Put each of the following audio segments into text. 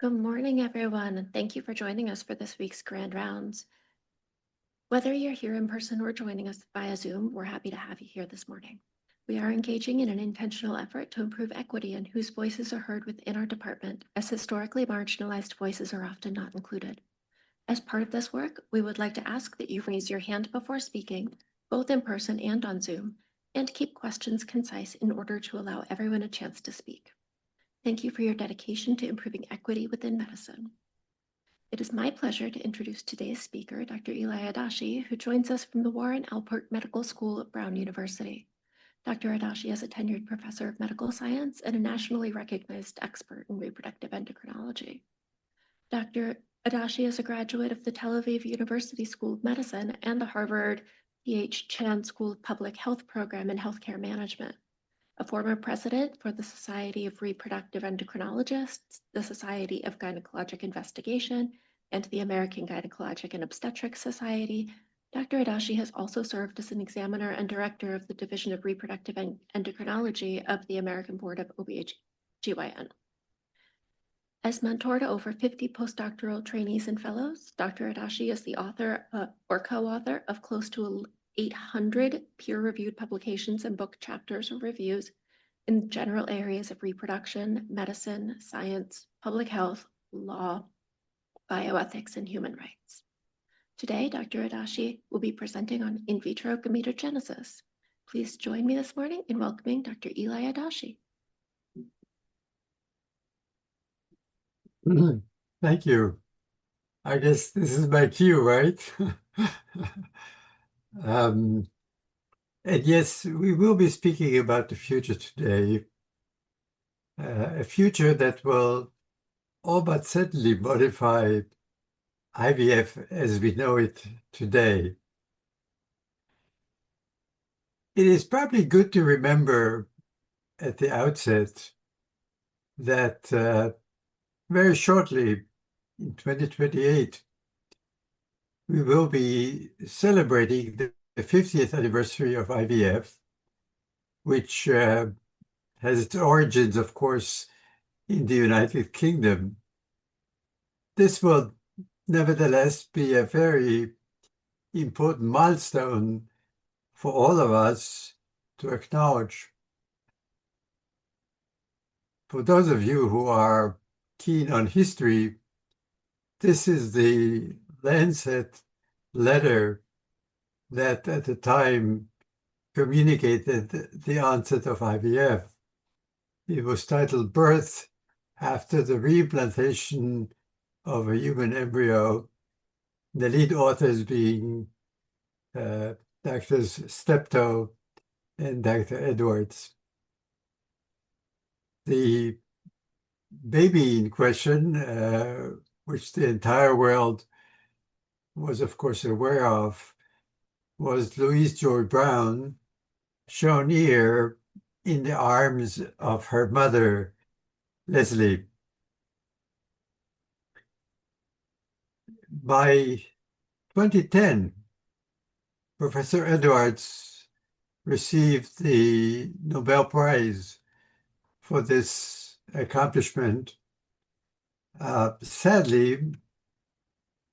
Good morning, everyone, and thank you for joining us for this week's Grand Rounds. Whether you're here in person or joining us via Zoom, we're happy to have you here this morning. We are engaging in an intentional effort to improve equity in whose voices are heard within our department, as historically marginalized voices are often not included. As part of this work, we would like to ask that you raise your hand before speaking, both in person and on Zoom, and keep questions concise in order to allow everyone a chance to speak. Thank you for your dedication to improving equity within medicine. It is my pleasure to introduce today's speaker, Dr. Eli Adachi, who joins us from the Warren Alpert Medical School at Brown University. Dr. Adachi is a tenured professor of medical science and a nationally recognized expert in reproductive endocrinology. Dr. Adachi is a graduate of the Tel Aviv University School of Medicine and the Harvard T.H. Chan School of Public Health program in healthcare management. A former president for the Society of Reproductive Endocrinologists, the Society of Gynecologic Investigation, and the American Gynecologic and Obstetrics Society, Dr. Adachi has also served as an examiner and director of the Division of Reproductive Endocrinology of the American Board of OB/GYN. As mentor to over 50 postdoctoral trainees and fellows, Dr. Adachi is the author or co-author of close to 800 peer-reviewed publications and book chapters or reviews in general areas of reproduction, medicine, science, public health, law, bioethics, and human rights. Today, Dr. Adachi will be presenting on in vitro gametogenesis. Please join me this morning in welcoming Dr. Eli Adachi. Thank you. I guess this is my cue, right? And yes, we will be speaking about the future today, a future that will all but certainly modify IVF as we know it today. It is probably good to remember at the outset that very shortly, in 2028, we will be celebrating the 50th anniversary of IVF, which has its origins, of course, in the United Kingdom. This will nevertheless be a very important milestone for all of us to acknowledge. For those of you who are keen on history, this is the Lancet letter that at the time communicated the onset of IVF. It was titled Birth After the Reimplantation of a Human Embryo, the lead authors being Drs. Steptoe and Dr. Edwards. The baby in question, which the entire world was, of course, aware of, was Louise Joy Brown, shown here in the arms of her mother, Leslie. By 2010, Professor Edwards received the Nobel Prize for this accomplishment. Sadly,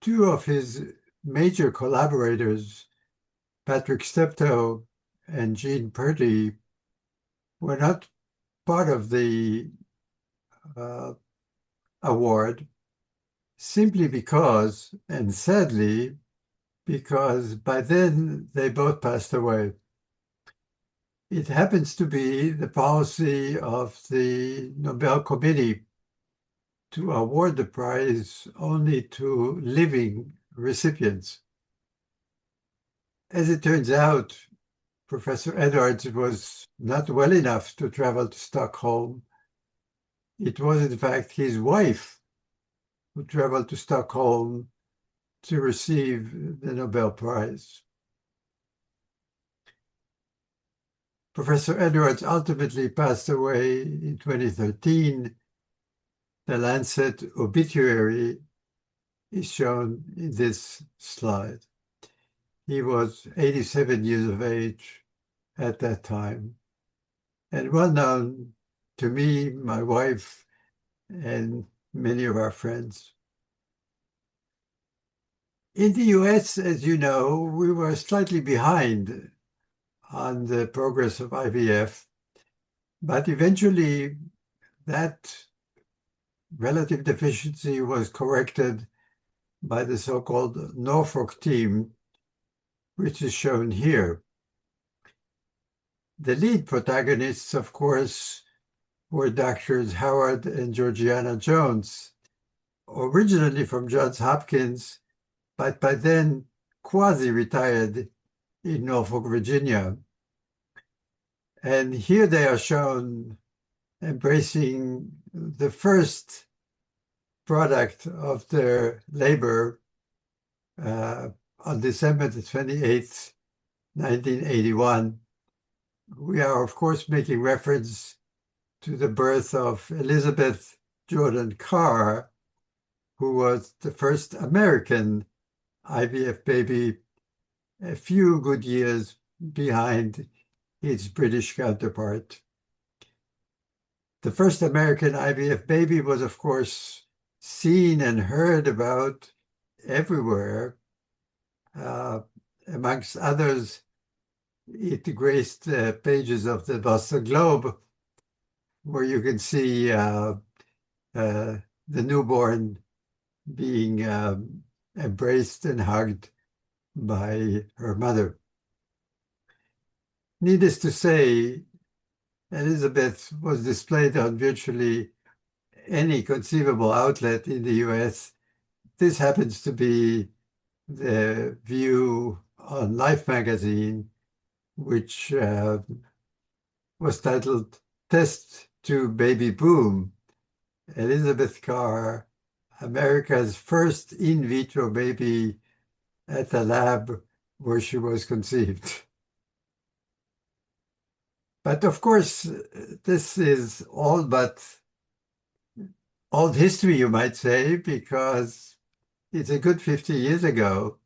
two of his major collaborators, Patrick Steptoe and Jean Purdy, were not part of the award simply because, and sadly, because by then they both passed away. It happens to be the policy of the Nobel Committee to award the prize only to living recipients. As it turns out, Professor Edwards was not well enough to travel to Stockholm. It was, in fact, his wife who traveled to Stockholm to receive the Nobel Prize. Professor Edwards ultimately passed away in 2013. The Lancet obituary is shown in this slide. He was 87 years of age at that time, and well known to me, my wife, and many of our friends. In the US, as you know, we were slightly behind on the progress of IVF, but eventually that relative deficiency was corrected by the so-called Norfolk team, which is shown here. The lead protagonists, of course, were Doctors Howard and Georgiana Jones, originally from Johns Hopkins, but by then quasi-retired in Norfolk, Virginia. And here they are shown embracing the first product of their labor on December the 28th, 1981. We are, of course, making reference to the birth of Elizabeth Jordan Carr, who was the first American IVF baby, a few good years behind its British counterpart. The first American IVF baby was, of course, seen and heard about everywhere. Amongst others, it graced the pages of the Boston Globe, where you can see the newborn being embraced and hugged by her mother. Needless to say, Elizabeth was displayed on virtually any conceivable outlet in the US. This happens to be the view on Life magazine, which was titled Test to Baby Boom, Elizabeth Carr, America's first in vitro baby at the lab where she was conceived. But of course, this is all but old history, you might say, because it's a good 50 years ago,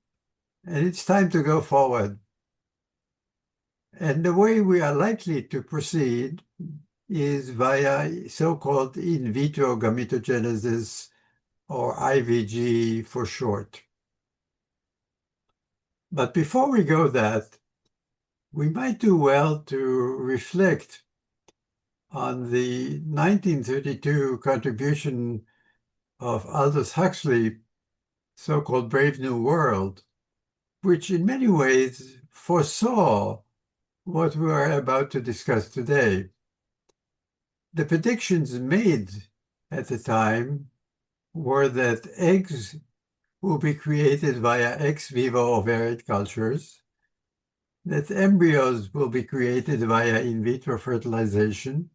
and it's time to go forward. And the way we are likely to proceed is via so-called in vitro gametogenesis, or IVG for short. But before we go that, we might do well to reflect on the 1932 contribution of Aldous Huxley, so-called Brave New World, which in many ways foresaw what we are about to discuss today. The predictions made at the time were that eggs will be created via ex vivo ovarian cultures, that embryos will be created via in vitro fertilization,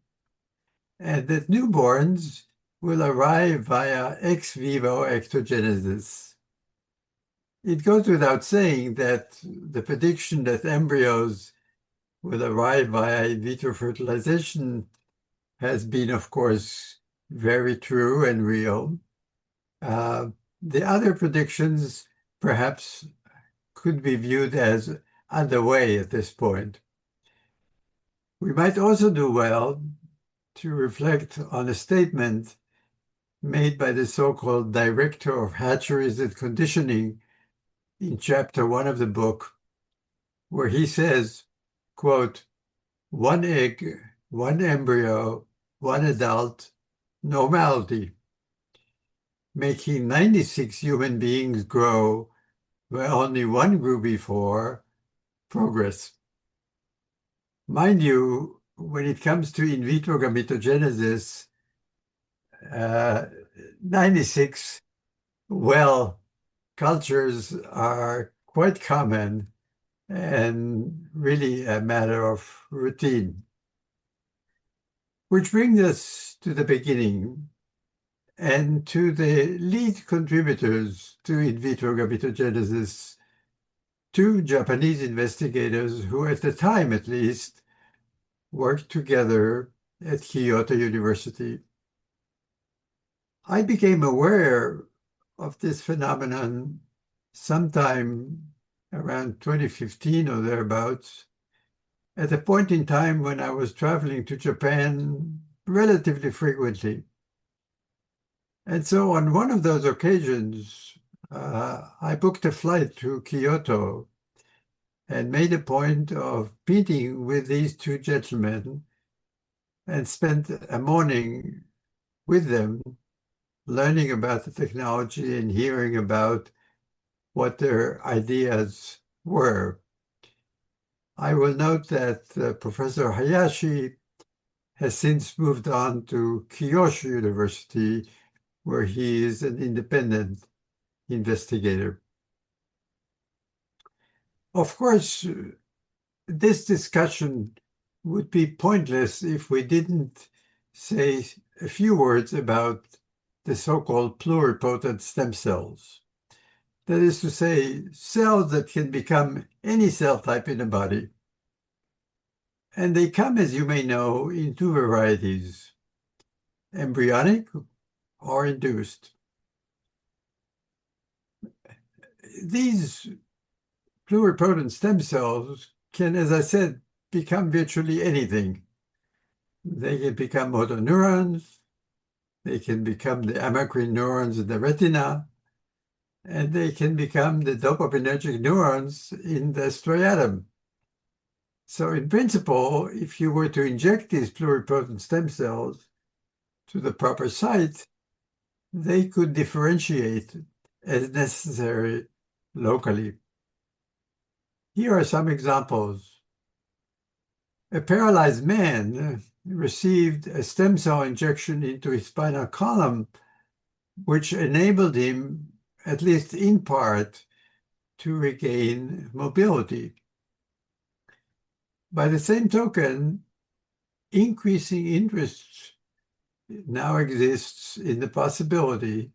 and that newborns will arrive via ex vivo ectogenesis. It goes without saying that the prediction that embryos will arrive via in vitro fertilization has been, of course, very true and real. The other predictions perhaps could be viewed as underway at this point. We might also do well to reflect on a statement made by the so-called director of hatcheries and conditioning in chapter 1 of the book, where he says, quote, "One egg, one embryo, one adult, normality," making 96 human beings grow where only one grew before, progress. Mind you, when it comes to in vitro gametogenesis, 96 well cultures are quite common and really a matter of routine. Which brings us to the beginning and to the lead contributors to in vitro gametogenesis, two Japanese investigators who, at the time at least, worked together at Kyoto University. I became aware of this phenomenon sometime around 2015 or thereabouts, at a point in time when I was traveling to Japan relatively frequently. And so on one of those occasions, I booked a flight to Kyoto and made a point of meeting with these two gentlemen and spent a morning with them learning about the technology and hearing about what their ideas were. I will note that Professor Hayashi has since moved on to Kyushu University, where he is an independent investigator. Of course, this discussion would be pointless if we didn't say a few words about the so-called pluripotent stem cells. That is to say, cells that can become any cell type in a body. And they come, as you may know, in two varieties, embryonic or induced. These pluripotent stem cells can, as I said, become virtually anything. They can become motor neurons, they can become the amacrine neurons in the retina, and they can become the dopaminergic neurons in the striatum. So in principle, if you were to inject these pluripotent stem cells to the proper site, they could differentiate as necessary locally. Here are some examples. A paralyzed man received a stem cell injection into his spinal column, which enabled him, at least in part, to regain mobility. By the same token, increasing interest now exists in the possibility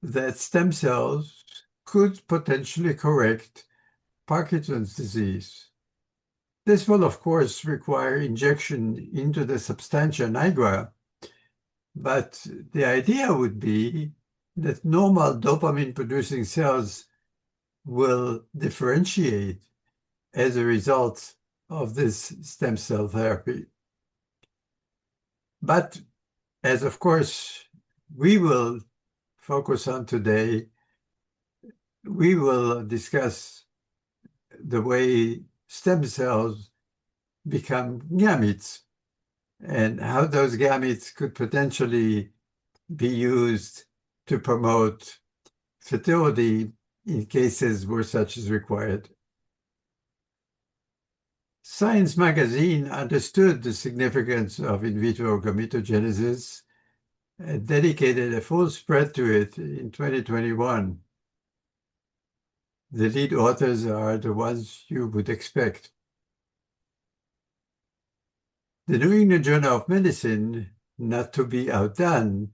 that stem cells could potentially correct Parkinson's disease. This will, of course, require injection into the substantia nigra, but the idea would be that normal dopamine-producing cells will differentiate as a result of this stem cell therapy. But as, of course, we will focus on today, we will discuss the way stem cells become gametes and how those gametes could potentially be used to promote fertility in cases where such is required. Science magazine understood the significance of in vitro gametogenesis and dedicated a full spread to it in 2021. The lead authors are the ones you would expect. The New England Journal of Medicine, not to be outdone,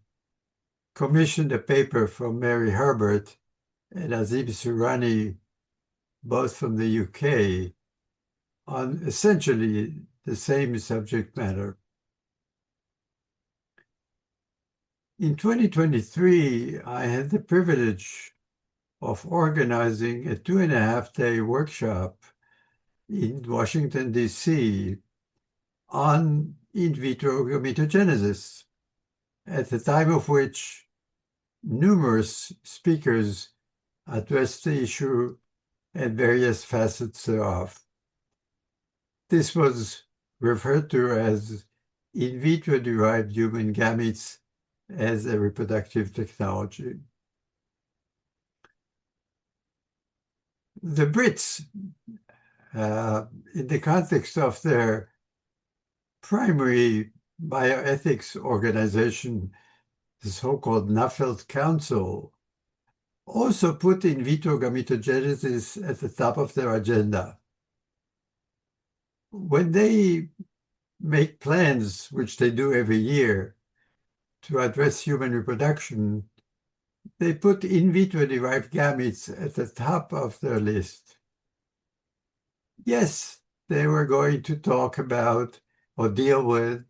commissioned a paper from Mary Herbert and Azim Surani, both from the UK, on essentially the same subject matter. In 2023, I had the privilege of organizing a 2.5-day workshop in Washington, D.C. on in vitro gametogenesis, at the time of which numerous speakers addressed the issue and various facets thereof. This was referred to as in vitro-derived human gametes as a reproductive technology. The Brits, in the context of their primary bioethics organization, the so-called Nuffield Council, also put in vitro gametogenesis at the top of their agenda. When they make plans, which they do every year, to address human reproduction, they put in vitro-derived gametes at the top of their list. Yes, they were going to talk about or deal with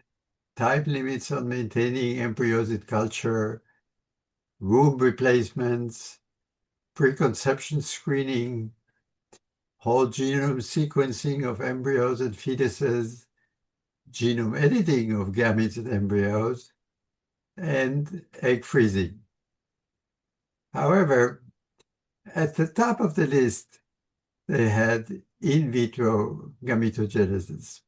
time limits on maintaining embryos in culture, womb replacements, preconception screening, whole genome sequencing of embryos and fetuses, genome editing of gametes and embryos, and egg freezing. However, at the top of the list, they had in vitro gametogenesis.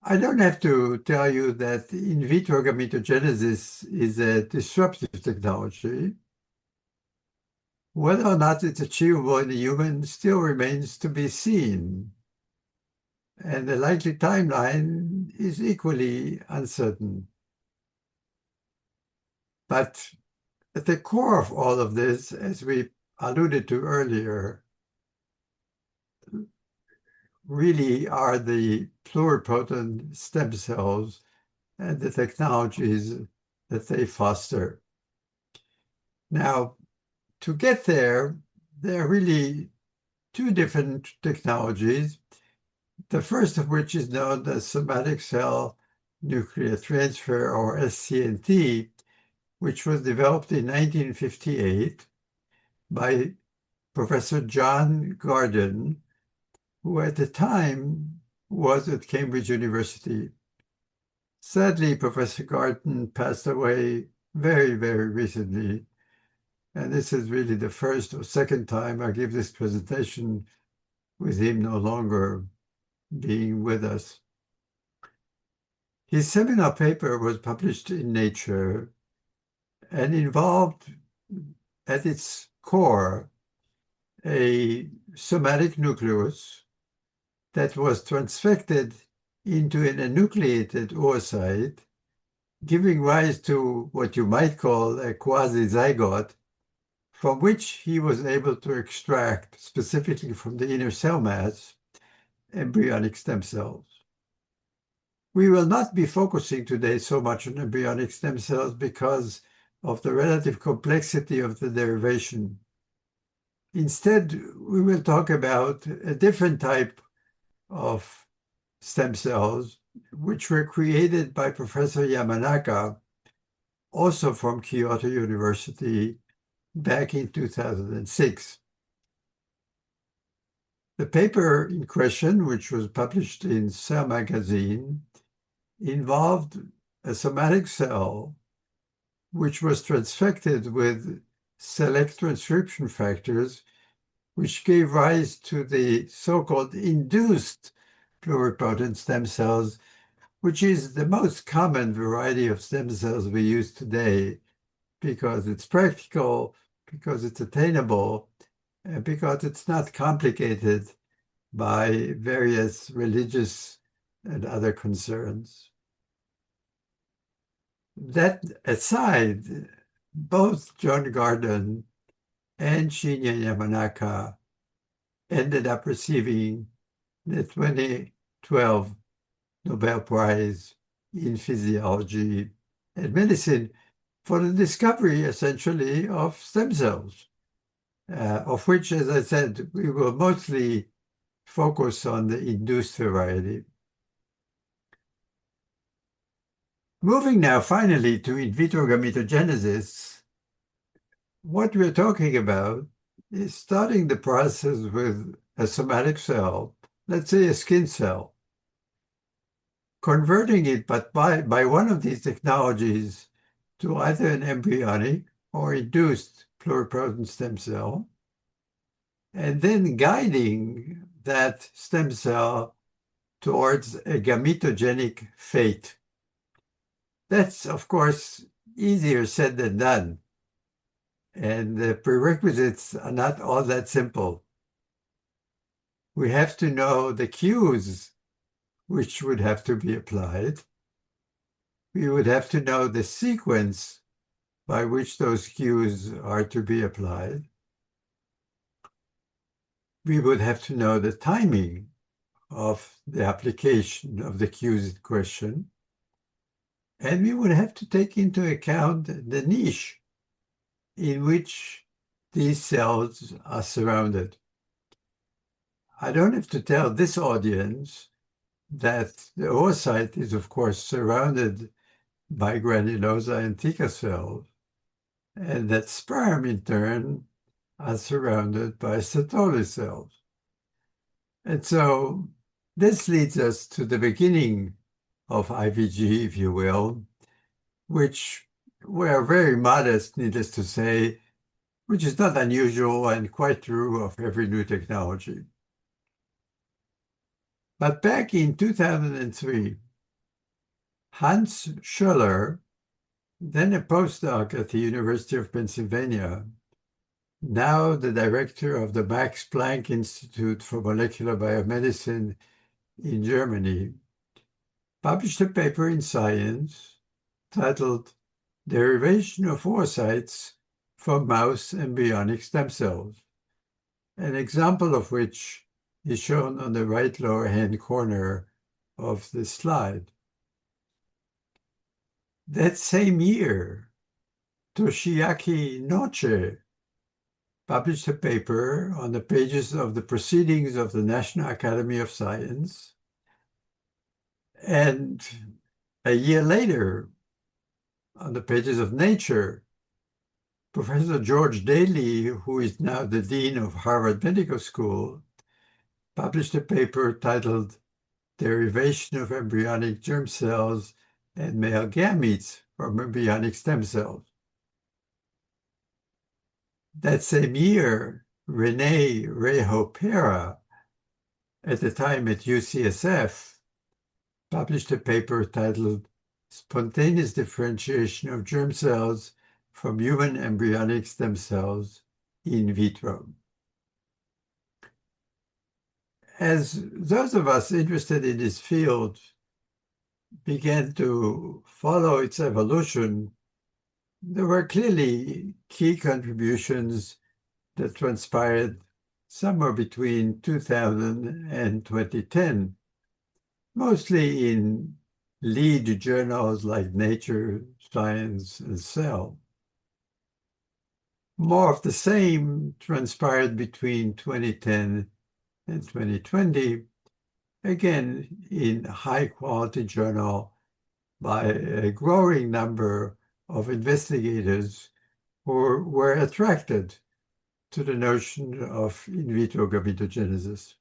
I don't have to tell you that in vitro gametogenesis is a disruptive technology. Whether or not it's achievable in a human still remains to be seen, and the likely timeline is equally uncertain. But at the core of all of this, as we alluded to earlier, really are the pluripotent stem cells and the technologies that they foster. Now, to get there, there are really two different technologies, the first of which is known as somatic cell nuclear transfer, or SCNT, which was developed in 1958 by Professor John Garden, who at the time was at Cambridge University. Sadly, Professor Garden passed away very, very recently, and this is really the first or second time I give this presentation with him no longer being with us. His seminal paper was published in Nature and involved at its core a somatic nucleus that was transfected into an enucleated oocyte, giving rise to what you might call a quasi-zygote, from which he was able to extract, specifically from the inner cell mass, embryonic stem cells. We will not be focusing today so much on embryonic stem cells because of the relative complexity of the derivation. Instead, we will talk about a different type of stem cells, which were created by Professor Yamanaka, also from Kyoto University, back in 2006. The paper in question, which was published in Cell magazine, involved a somatic cell which was transfected with select transcription factors, which gave rise to the so-called induced pluripotent stem cells, which is the most common variety of stem cells we use today because it's practical, because it's attainable, and because it's not complicated by various religious and other concerns. That aside, both John Garden and Shinya Yamanaka ended up receiving the 2012 Nobel Prize in Physiology and Medicine for the discovery, essentially, of stem cells, of which, as I said, we will mostly focus on the induced variety. Moving now finally to in vitro gametogenesis, what we're talking about is starting the process with a somatic cell, let's say a skin cell, converting it but by one of these technologies to either an embryonic or induced pluripotent stem cell, and then guiding that stem cell towards a gametogenic fate. That's, of course, easier said than done. And the prerequisites are not all that simple. We have to know the cues which would have to be applied. We would have to know the sequence by which those cues are to be applied. We would have to know the timing of the application of the cues in question. And we would have to take into account the niche in which these cells are surrounded. I don't have to tell this audience that the oocyte is, of course, surrounded by granulosa and theca cells, and that sperm, in turn, are surrounded by Sertoli cells. And so this leads us to the beginning of IVG, if you will, which were very modest, needless to say, which is not unusual and quite true of every new technology. But back in 2003, Hans Scholler, then a postdoc at the University of Pennsylvania, now the director of the Max Planck Institute for Molecular Biomedicine in Germany, published a paper in Science titled Derivation of Oocytes from Mouse Embryonic Stem Cells, an example of which is shown on the right lower-hand corner of this slide. That same year, Toshiaki Noche published a paper on the pages of the Proceedings of the National Academy of Science. And a year later, on the pages of Nature, Professor George Daly, who is now the Dean of Harvard Medical School, published a paper titled Derivation of Embryonic Germ Cells and Male Gametes from Embryonic Stem Cells. That same year, René Rejo-Pera, at the time at UCSF, published a paper titled Spontaneous Differentiation of Germ Cells from Human Embryonic Stem Cells in vitro. As those of us interested in this field began to follow its evolution, there were clearly key contributions that transpired somewhere between 2000 and 2010, mostly in lead journals like Nature, Science, and Cell. More of the same transpired between 2010 and 2020, again in high-quality journal by a growing number of investigators who were attracted to the notion of in vitro gametogenesis.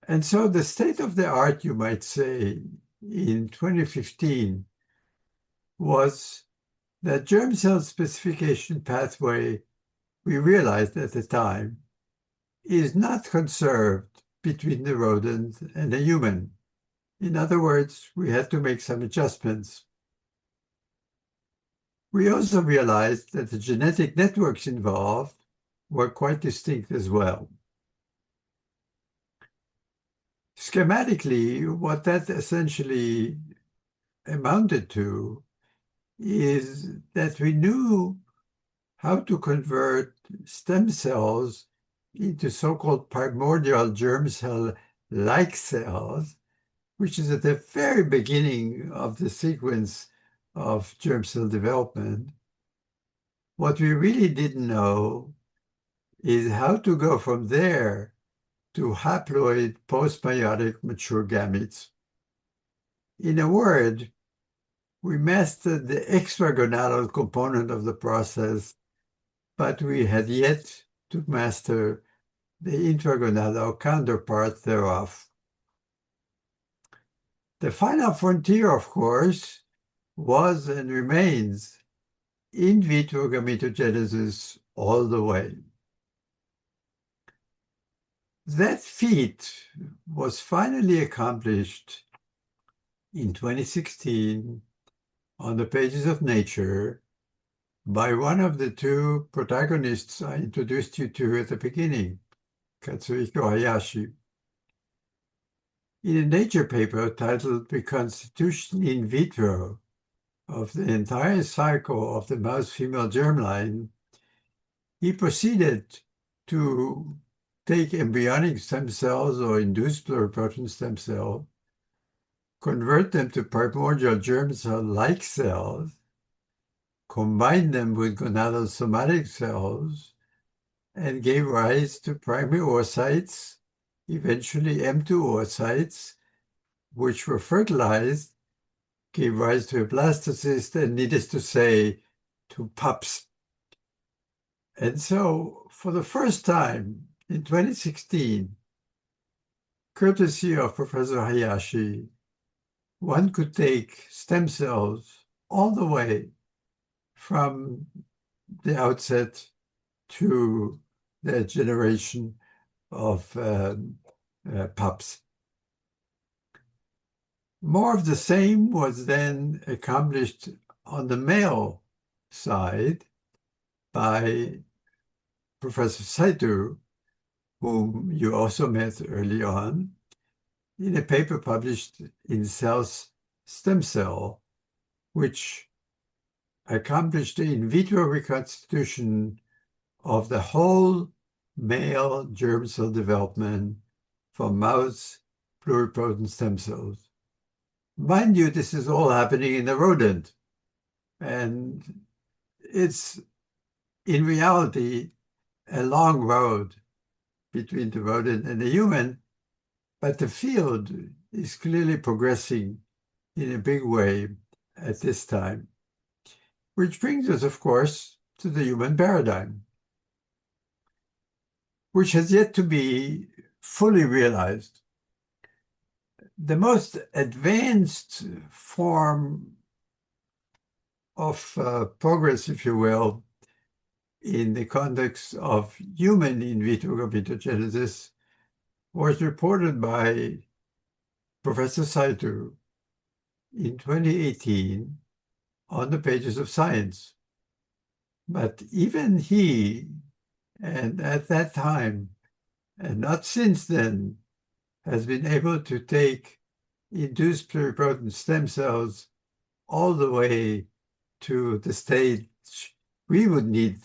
And so the state of the art, you might say, in 2015 was that germ cell specification pathway, we realized at the time, is not conserved between the rodent and the human. In other words, we had to make some adjustments. We also realized that the genetic networks involved were quite distinct as well. Schematically, what that essentially amounted to is that we knew how to convert stem cells into so-called primordial germ cell-like cells, which is at the very beginning of the sequence of germ cell development. What we really didn't know is how to go from there to haploid postmeiotic mature gametes. In a word, we mastered the extragonadal component of the process, but we had yet to master the intragonadal counterpart thereof. The final frontier, of course, was and remains in vitro gametogenesis all the way. That feat was finally accomplished in 2016 on the pages of Nature by one of the two protagonists I introduced you to at the beginning, Katsuhiko Hayashi. In a Nature paper titled Reconstitution in Vitro of the Entire Cycle of the Mouse Female Germline, he proceeded to take embryonic stem cells or induced pluripotent stem cells, convert them to primordial germ cell-like cells, combine them with gonadal somatic cells, and gave rise to primary oocytes, eventually M2 oocytes, which were fertilized, gave rise to a blastocyst, and needless to say, to pups. And so, for the first time in 2016, courtesy of Professor Hayashi, one could take stem cells all the way from the outset to the generation of pups. More of the same was then accomplished on the male side by Professor Saitu, whom you also met early on, in a paper published in Cell's Stem Cell, which accomplished the in vitro reconstitution of the whole male germ cell development from mouse pluripotent stem cells. Mind you, this is all happening in the rodent, and it's in reality a long road between the rodent and the human, but the field is clearly progressing in a big way at this time. Which brings us, of course, to the human paradigm, which has yet to be fully realized. The most advanced form of progress, if you will, in the context of human in vitro gametogenesis was reported by Professor Saitu in 2018 on the pages of Science. But even he, and at that time, and not since then, has been able to take induced pluripotent stem cells all the way to the stage we would need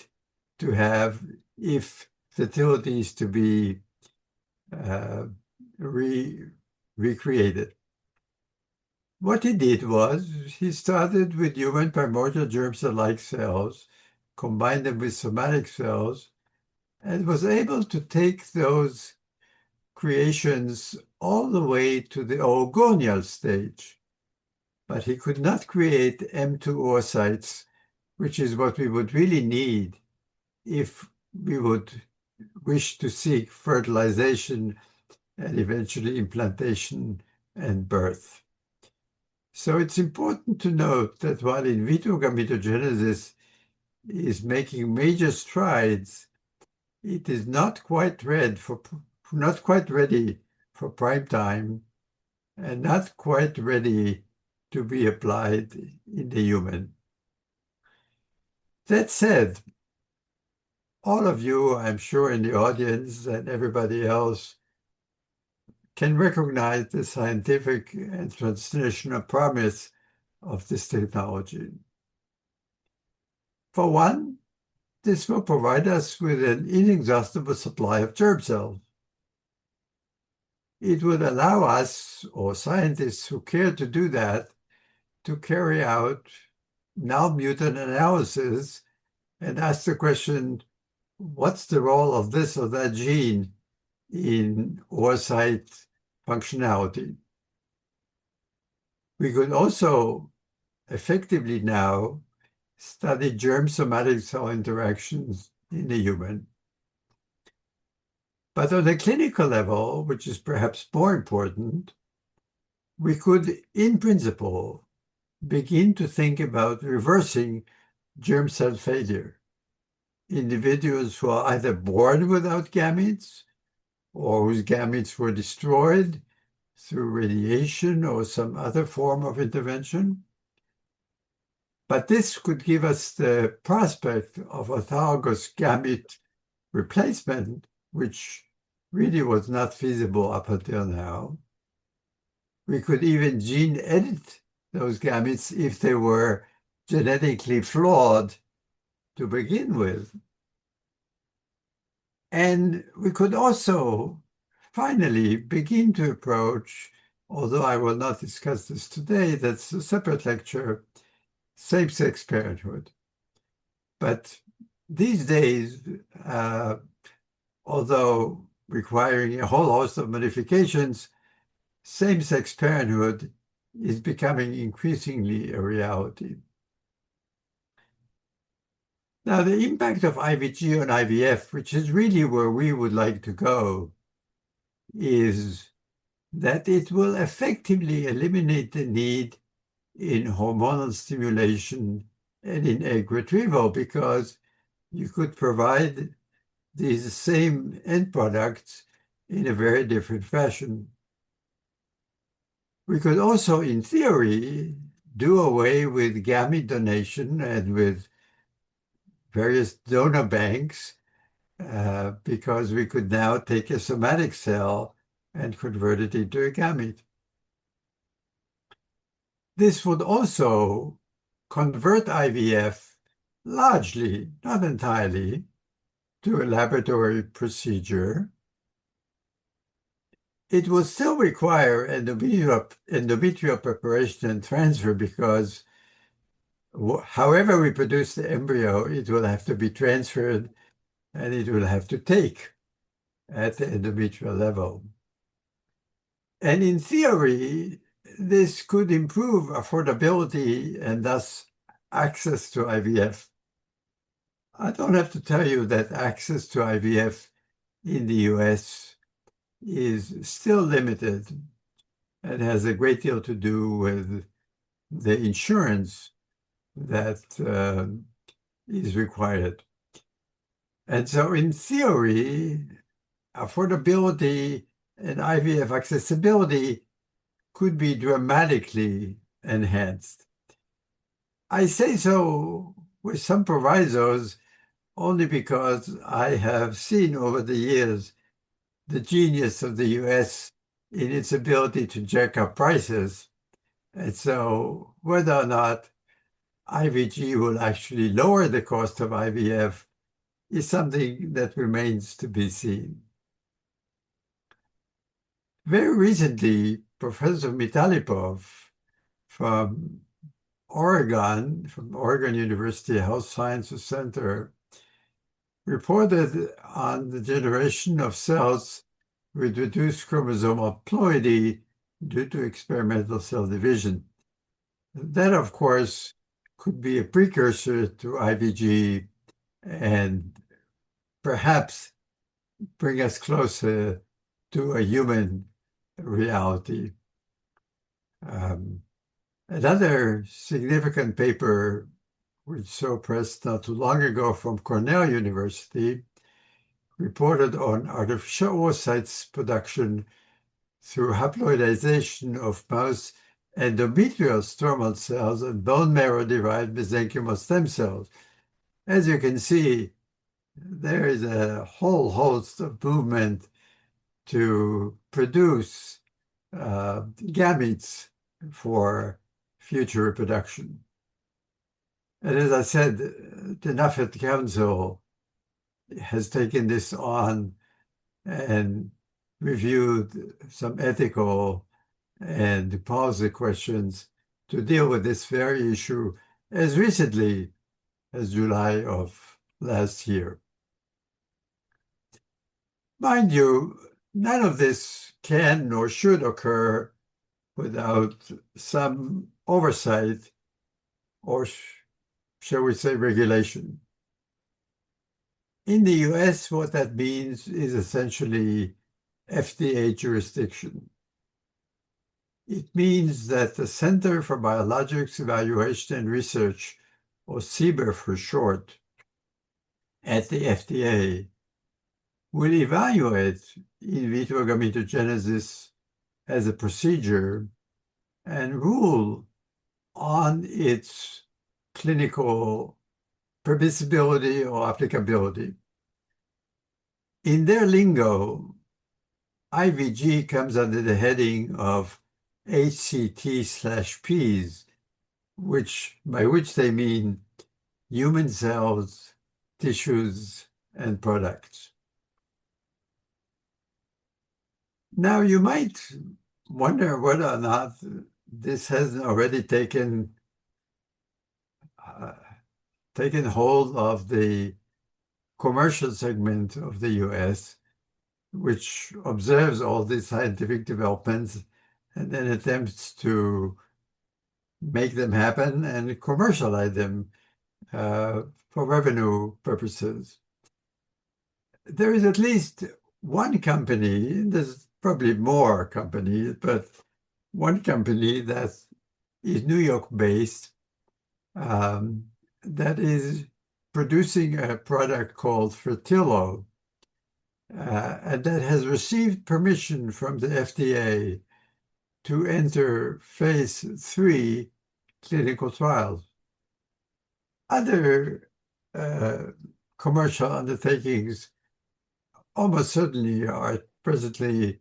to have if fertility is to be recreated. What he did was he started with human primordial germ cell-like cells, combined them with somatic cells, and was able to take those creations all the way to the oogonial stage. But he could not create M2 oocytes, which is what we would really need if we would wish to seek fertilization and eventually implantation and birth. So it's important to note that while in vitro gametogenesis is making major strides, it is not quite ready for prime time and not quite ready to be applied in the human. That said, all of you, I'm sure, in the audience and everybody else can recognize the scientific and translational promise of this technology. For one, this will provide us with an inexhaustible supply of germ cells. It would allow us, or scientists who care to do that, to carry out null mutant analysis and ask the question, what's the role of this or that gene in oocyte functionality? We could also effectively now study germ somatic cell interactions in the human. But on the clinical level, which is perhaps more important, we could, in principle, begin to think about reversing germ cell failure. Individuals who are either born without gametes or whose gametes were destroyed through radiation or some other form of intervention. But this could give us the prospect of autologous gamete replacement, which really was not feasible up until now. We could even gene edit those gametes if they were genetically flawed to begin with. And we could also finally begin to approach, although I will not discuss this today, that's a separate lecture, same-sex parenthood. But these days, although requiring a whole host of modifications, same-sex parenthood is becoming increasingly a reality. Now, the impact of IVG on IVF, which is really where we would like to go, is that it will effectively eliminate the need in hormonal stimulation and in egg retrieval because you could provide these same end products in a very different fashion. We could also, in theory, do away with gamete donation and with various donor banks because we could now take a somatic cell and convert it into a gamete. This would also convert IVF largely, not entirely, to a laboratory procedure. It will still require endometrial preparation and transfer because however we produce the embryo, it will have to be transferred and it will have to take at the endometrial level. And in theory, this could improve affordability and thus access to IVF. I don't have to tell you that access to IVF in the US is still limited and has a great deal to do with the insurance that is required. And so in theory, affordability and IVF accessibility could be dramatically enhanced. I say so with some provisos only because I have seen over the years the genius of the US in its ability to jack up prices. And so whether or not IVG will actually lower the cost of IVF is something that remains to be seen. Very recently, Professor Mitalipov from Oregon University Health Sciences Center, reported on the generation of cells with reduced chromosomal ploidy due to experimental cell division. That, of course, could be a precursor to IVG and perhaps bring us closer to a human reality. Another significant paper which saw press not too long ago from Cornell University reported on artificial oocytes production through haploidization of mouse endometrial stromal cells and bone marrow-derived mesenchymal stem cells. As you can see, there is a whole host of movement to produce gametes for future reproduction. And as I said, the NAFET Council has taken this on and reviewed some ethical and policy questions to deal with this very issue as recently as July of last year. Mind you, none of this can nor should occur without some oversight or, shall we say, regulation. In the US, what that means is essentially FDA jurisdiction. It means that the Center for Biologics Evaluation and Research, or CBER for short, at the FDA will evaluate in vitro gametogenesis as a procedure and rule on its clinical permissibility or applicability. In their lingo, IVG comes under the heading of HCT/Ps, by which they mean human cells, tissues, and products. Now, you might wonder whether or not this hasn't already taken hold of the commercial segment of the US, which observes all these scientific developments and then attempts to make them happen and commercialize them for revenue purposes. There is at least one company, there's probably more companies, but one company that is New York-based, um, that is producing a product called Fertillo, and that has received permission from the FDA to enter phase 3 clinical trials. Other commercial undertakings almost certainly are presently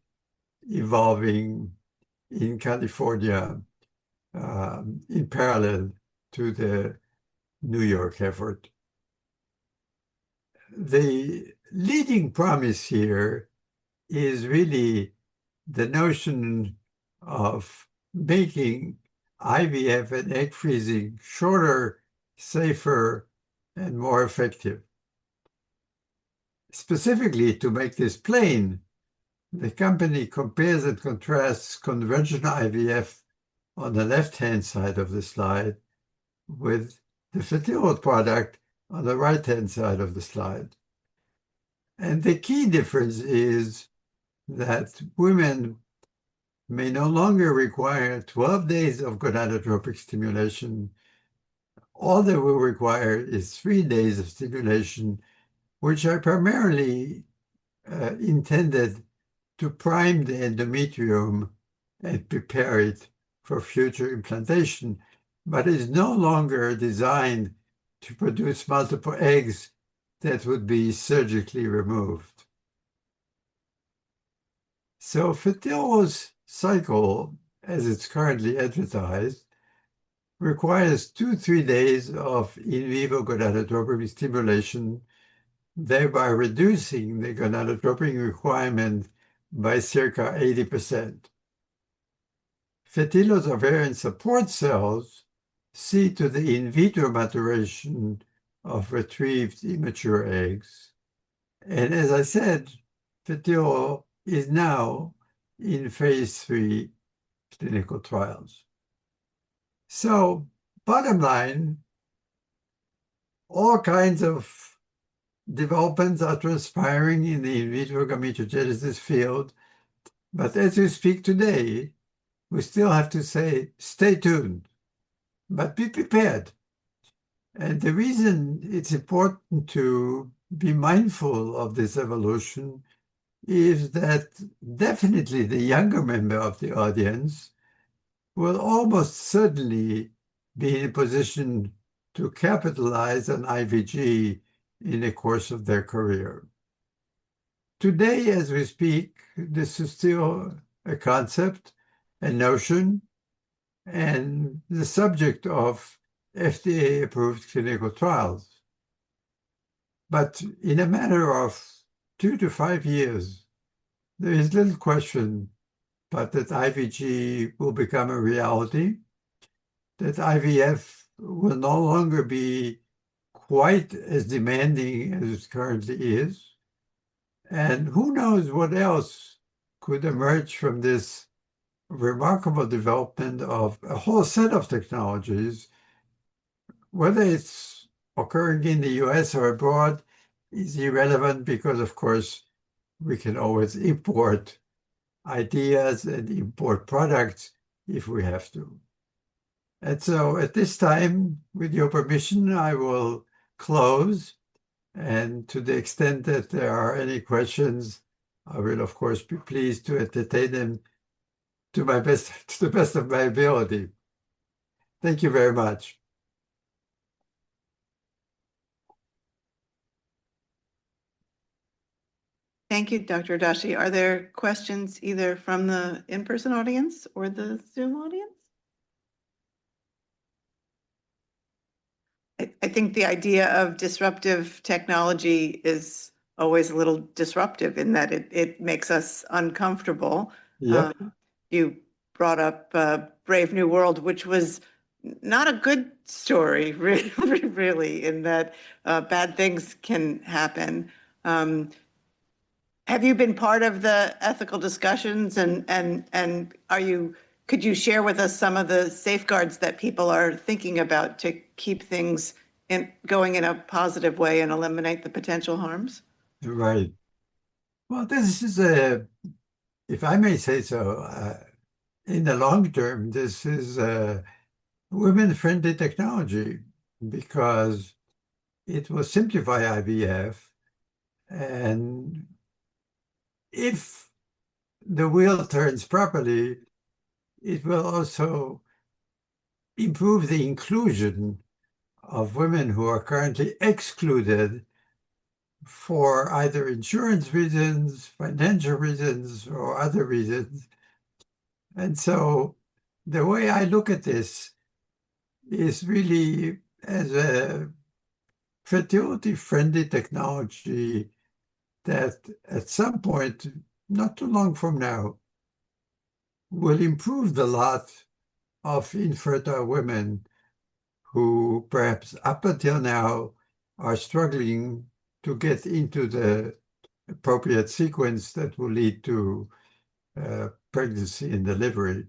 evolving in California in parallel to the New York effort. The leading promise here is really the notion of making IVF and egg freezing shorter, safer, and more effective. Specifically, to make this plain, the company compares and contrasts conventional IVF on the left-hand side of the slide with the fertility product on the right-hand side of the slide. And the key difference is that women may no longer require 12 days of gonadotropic stimulation. All they will require is 3 days of stimulation, which are primarily intended to prime the endometrium and prepare it for future implantation, but is no longer designed to produce multiple eggs that would be surgically removed. So Fertillo's cycle, as it's currently advertised, requires 2-3 days of in vivo gonadotropin stimulation, thereby reducing the gonadotropin requirement by circa 80%. Fertillo's ovarian support cells see to the in vitro maturation of retrieved immature eggs. And as I said, Fertillo is now in phase 3 clinical trials. So, bottom line, all kinds of developments are transpiring in the in vitro gametogenesis field, but as we speak today, we still have to say, stay tuned, but be prepared. And the reason it's important to be mindful of this evolution is that definitely the younger member of the audience will almost certainly be in a position to capitalize on IVG in the course of their career. Today, as we speak, this is still a concept, a notion, and the subject of FDA-approved clinical trials. But in a matter of 2 to 5 years, there is little question but that IVG will become a reality, that IVF will no longer be quite as demanding as it currently is, and who knows what else could emerge from this remarkable development of a whole set of technologies, whether it's occurring in the US or abroad is irrelevant because, of course, we can always import ideas and import products if we have to. And so at this time, with your permission, I will close. And to the extent that there are any questions, I will, of course, be pleased to entertain them to the best of my ability. Thank you very much. Thank you, Dr. Dashi. Are there questions either from the in-person audience or the Zoom audience? I think the idea of disruptive technology is always a little disruptive in that it makes us uncomfortable. Yep. You brought up Brave New World, which was not a good story, really, in that bad things can happen. Have you been part of the ethical discussions and could you share with us some of the safeguards that people are thinking about to keep things going in a positive way and eliminate the potential harms? Right. Well, this is if I may say so, in the long term, this is women-friendly technology because it will simplify IVF. And if the wheel turns properly, it will also improve the inclusion of women who are currently excluded for either insurance reasons, financial reasons, or other reasons. And so the way I look at this is really as a fertility-friendly technology that at some point, not too long from now, will improve the lot of infertile women who perhaps up until now are struggling to get into the appropriate sequence that will lead to pregnancy and delivery.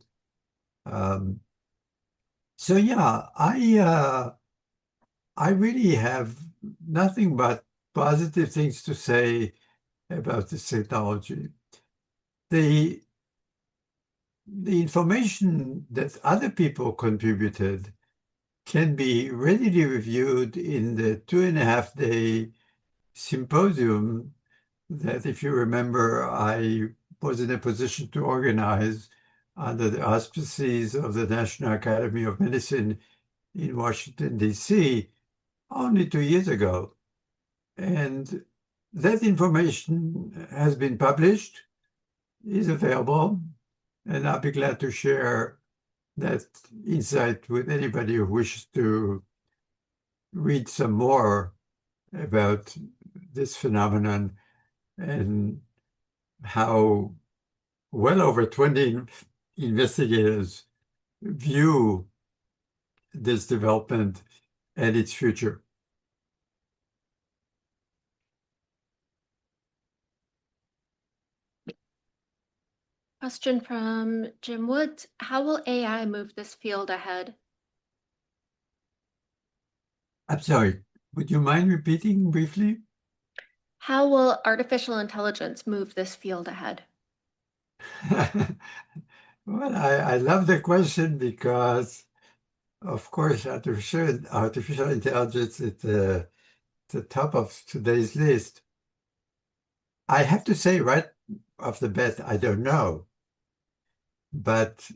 So yeah, I really have nothing but positive things to say about this technology. The information that other people contributed can be readily reviewed in the 2.5-day symposium that, if you remember, I was in a position to organize under the auspices of the National Academy of Medicine in Washington, D.C., only 2 years ago. And that information has been published, is available, and I'll be glad to share that insight with anybody who wishes to read some more about this phenomenon and how well over 20 investigators view this development and its future. Question from Jim Woods. How will AI move this field ahead? I'm sorry, would you mind repeating briefly? How will artificial intelligence move this field ahead? Well, I love the question because, of course, artificial intelligence is the top of today's list. I have to say right off the bat, I don't know. But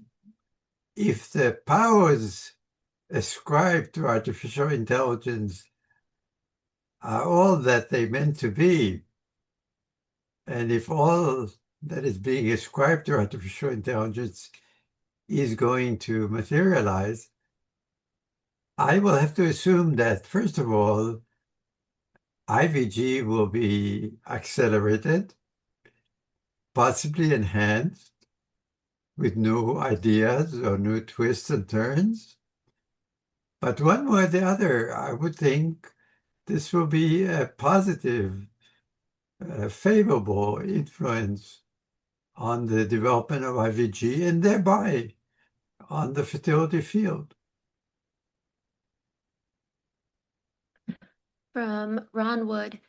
if the powers ascribed to artificial intelligence are all that they meant to be, and if all that is being ascribed to artificial intelligence is going to materialize, I will have to assume that, first of all, IVG will be accelerated, possibly enhanced with new ideas or new twists and turns. But one way or the other, I would think this will be a positive, favorable influence on the development of IVG and thereby on the fertility field. From Ron Wood.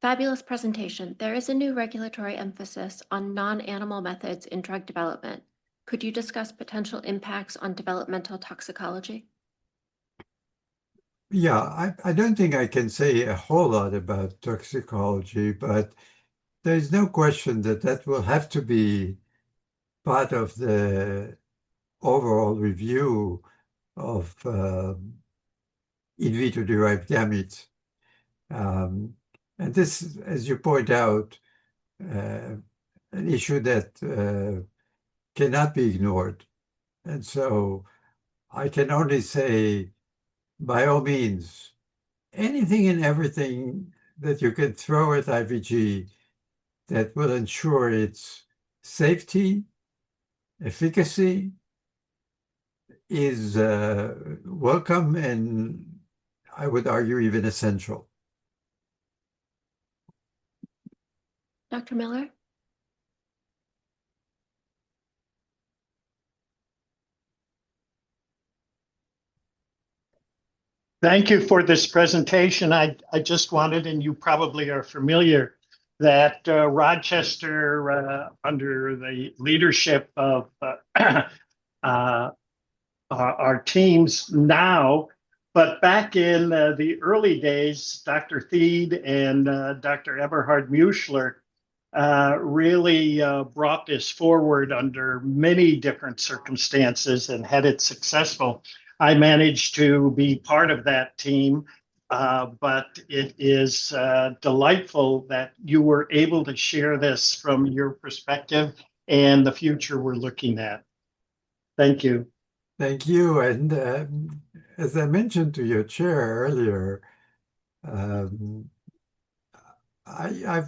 Fabulous presentation. There is a new regulatory emphasis on non-animal methods in drug development. Could you discuss potential impacts on developmental toxicology? Yeah, I don't think I can say a whole lot about toxicology, but there's no question that that will have to be part of the overall review of in vitro derived gametes. And this, as you point out, an issue that cannot be ignored. And so I can only say, by all means, anything and everything that you can throw at IVG that will ensure its safety, efficacy, is welcome and I would argue even essential. Dr. Miller? Thank you for this presentation. I just wanted, and you probably are familiar, that Rochester, under the leadership of our teams now. But back in the early days, Dr. Thied and Dr. Eberhard Muschler really brought this forward under many different circumstances and had it successful. I managed to be part of that team, but it is delightful that you were able to share this from your perspective and the future we're looking at. Thank you. Thank you. And as I mentioned to your chair earlier, um, I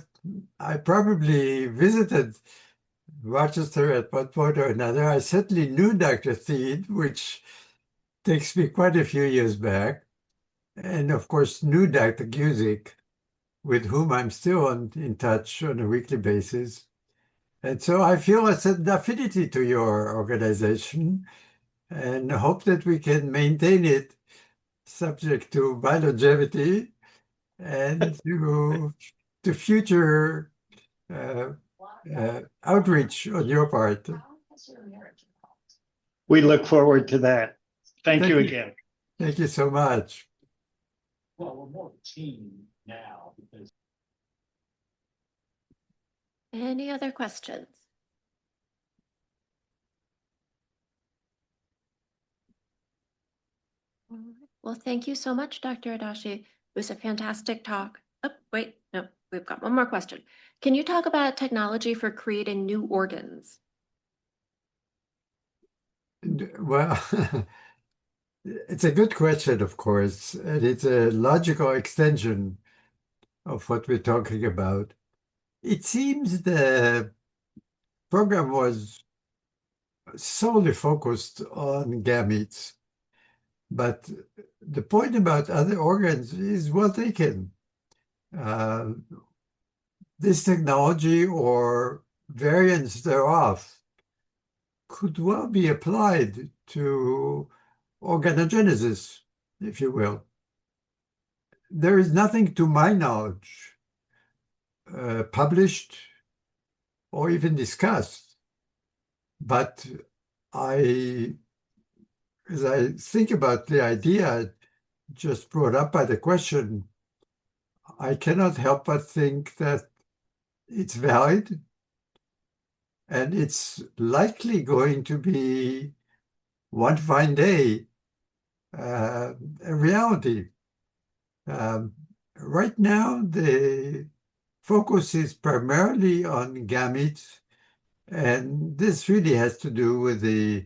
probably visited Rochester at one point or another. I certainly knew Dr. Thied, which takes me quite a few years back, and of course knew Dr. Guzik, with whom I'm still in touch on a weekly basis. And so I feel a certain affinity to your organization and hope that we can maintain it subject to my longevity and to future outreach on your part. We look forward to that. Thank Thank you you. again. Thank you so much. Well, we're more of a team now because Any other questions? All right. Well, thank you so much, Dr. Adachi. It was a fantastic talk. Oh, wait, no, we've got one more question. Can you talk about technology for creating new organs? Well, it's a good question, of course, and it's a logical extension of what we're talking about. It seems the program was solely focused on gametes, but the point about other organs is well taken. This technology or variants thereof could well be applied to organogenesis, if you will. There is nothing to my knowledge published or even discussed, but as I think about the idea just brought up by the question, I cannot help but think that it's valid and it's likely going to be one fine day a reality. Right now, the focus is primarily on gametes, and this really has to do with the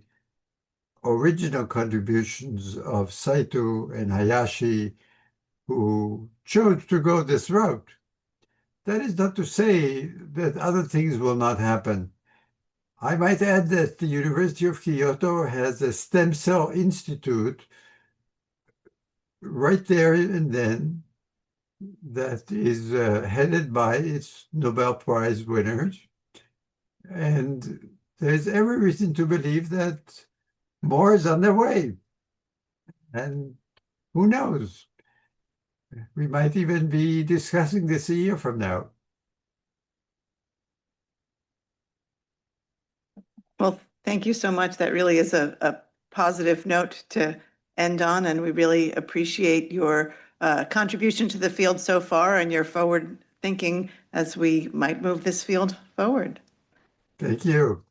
original contributions of Saito and Hayashi, who chose to go this route. That is not to say that other things will not happen. I might add that the University of Kyoto has a stem cell institute right there and then that is headed by its Nobel Prize winners. And there's every reason to believe that more is on their way. And who knows? We might even be discussing this a year from now. Well, thank you so much. That really is a positive note to end on, and we really appreciate your contribution to the field so far and your forward thinking as we might move this field forward. Thank you.